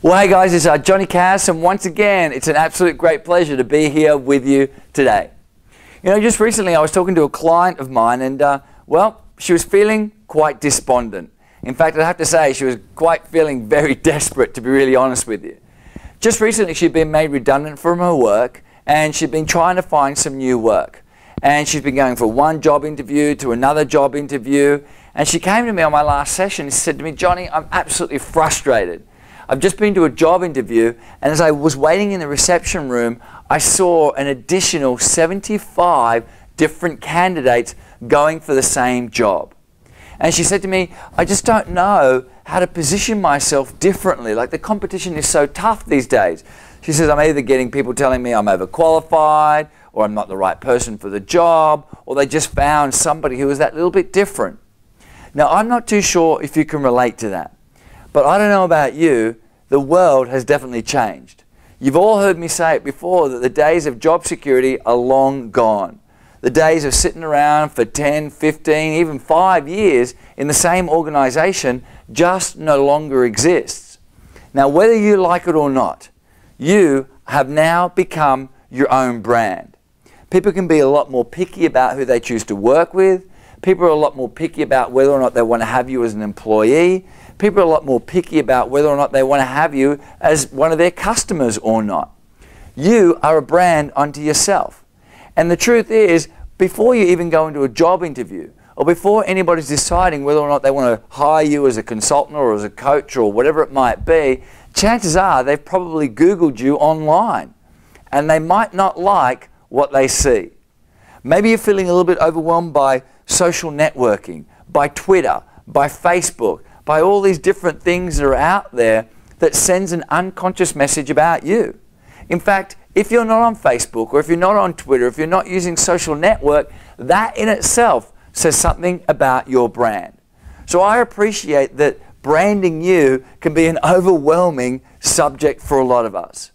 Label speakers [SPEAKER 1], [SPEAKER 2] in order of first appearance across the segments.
[SPEAKER 1] Well, hey guys, it's Johnny Cass, and once again, it's an absolute great pleasure to be here with you today. You know, just recently I was talking to a client of mine, and well, she was feeling quite despondent. In fact, I have to say, she was quite feeling very desperate, to be really honest with you. Just recently, she'd been made redundant from her work, and she'd been trying to find some new work. And she's been going from one job interview to another job interview, and she came to me on my last session and said to me, Johnny, I'm absolutely frustrated. I've just been to a job interview, and as I was waiting in the reception room, I saw an additional 75 different candidates going for the same job. And she said to me, I just don't know how to position myself differently. Like, the competition is so tough these days. She says, I'm either getting people telling me I'm overqualified, or I'm not the right person for the job, or they just found somebody who is that little bit different. Now, I'm not too sure if you can relate to that. But I don't know about you, the world has definitely changed. You've all heard me say it before, that the days of job security are long gone. The days of sitting around for 10, 15, even 5 years in the same organization just no longer exists. Now, whether you like it or not, you have now become your own brand. People can be a lot more picky about who they choose to work with. People are a lot more picky about whether or not they want to have you as an employee. People are a lot more picky about whether or not they want to have you as one of their customers or not. You are a brand unto yourself. And the truth is, before you even go into a job interview, or before anybody's deciding whether or not they want to hire you as a consultant or as a coach or whatever it might be, chances are they've probably Googled you online. And they might not like what they see. Maybe you're feeling a little bit overwhelmed by social networking, by Twitter, by Facebook, by all these different things that are out there that sends an unconscious message about you. In fact, if you're not on Facebook, or if you're not on Twitter, if you're not using social network, that in itself says something about your brand. So I appreciate that branding you can be an overwhelming subject for a lot of us.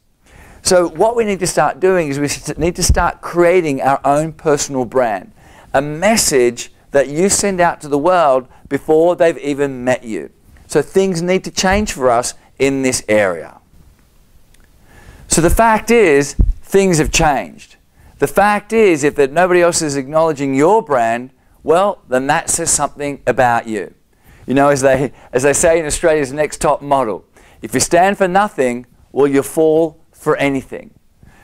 [SPEAKER 1] So what we need to start doing is we need to start creating our own personal brand, a message that you send out to the world before they've even met you. So things need to change for us in this area. So the fact is, things have changed. The fact is, if that nobody else is acknowledging your brand, well, then that says something about you. You know, as they say in Australia's Next Top Model, if you stand for nothing, well, you fall for anything.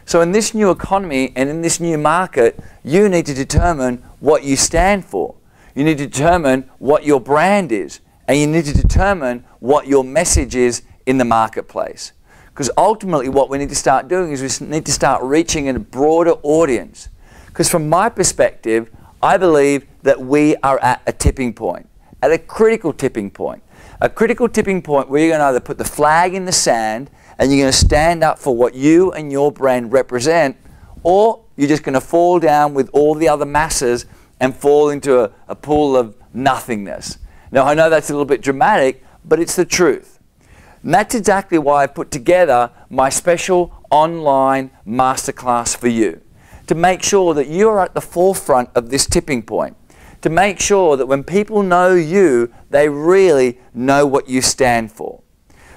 [SPEAKER 1] So in this new economy and in this new market, you need to determine what you stand for. You need to determine what your brand is, and you need to determine what your message is in the marketplace. Because ultimately what we need to start doing is we need to start reaching a broader audience. Because from my perspective, I believe that we are at a tipping point, at a critical tipping point. A critical tipping point where you're going to either put the flag in the sand and you're going to stand up for what you and your brand represent, or you're just going to fall down with all the other masses and fall into a pool of nothingness. Now, I know that's a little bit dramatic, but it's the truth. And that's exactly why I put together my special online masterclass for you, to make sure that you are at the forefront of this tipping point, to make sure that when people know you, they really know what you stand for.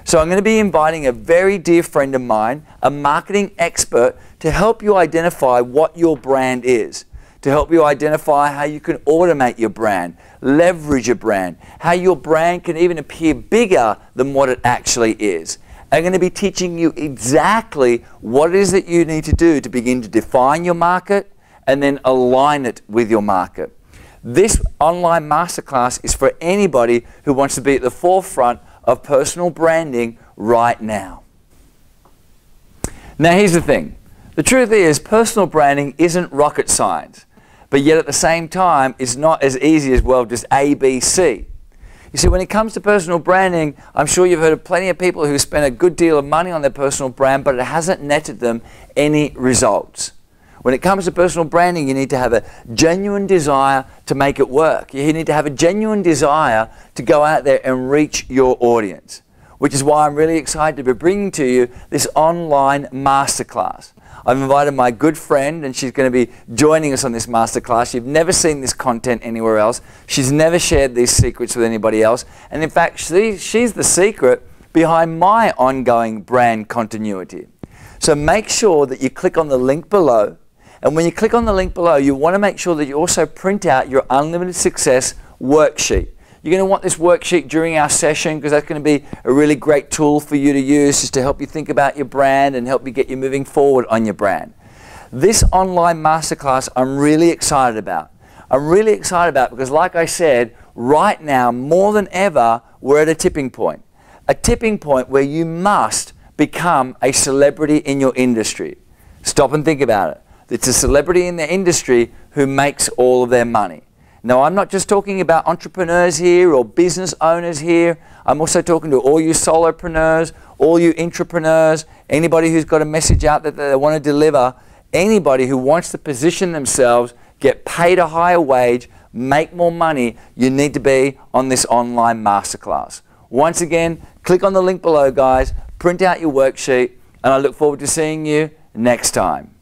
[SPEAKER 1] So I'm going to be inviting a very dear friend of mine, a marketing expert, to help you identify what your brand is, to help you identify how you can automate your brand, leverage your brand, how your brand can even appear bigger than what it actually is. I'm going to be teaching you exactly what it is that you need to do to begin to define your market and then align it with your market. This online masterclass is for anybody who wants to be at the forefront of personal branding right now. Now here's the thing. The truth is, personal branding isn't rocket science, but yet at the same time, it's not as easy as, well, just A, B, C. You see, when it comes to personal branding, I'm sure you've heard of plenty of people who spend a good deal of money on their personal brand, but it hasn't netted them any results. When it comes to personal branding, you need to have a genuine desire to make it work. You need to have a genuine desire to go out there and reach your audience, which is why I'm really excited to be bringing to you this online masterclass. I've invited my good friend, and she's going to be joining us on this masterclass. You've never seen this content anywhere else. She's never shared these secrets with anybody else. And in fact, she's the secret behind my ongoing brand continuity. So make sure that you click on the link below. And when you click on the link below, you want to make sure that you also print out your Unlimited Success worksheet. You're going to want this worksheet during our session because that's going to be a really great tool for you to use just to help you think about your brand and help you get you moving forward on your brand. This online masterclass I'm really excited about. I'm really excited about because, like I said, right now, more than ever, we're at a tipping point. A tipping point where you must become a celebrity in your industry. Stop and think about it. It's a celebrity in their industry who makes all of their money. Now, I'm not just talking about entrepreneurs here or business owners here. I'm also talking to all you solopreneurs, all you intrapreneurs, anybody who's got a message out that they want to deliver, anybody who wants to position themselves, get paid a higher wage, make more money. You need to be on this online masterclass. Once again, click on the link below, guys, print out your worksheet, and I look forward to seeing you next time.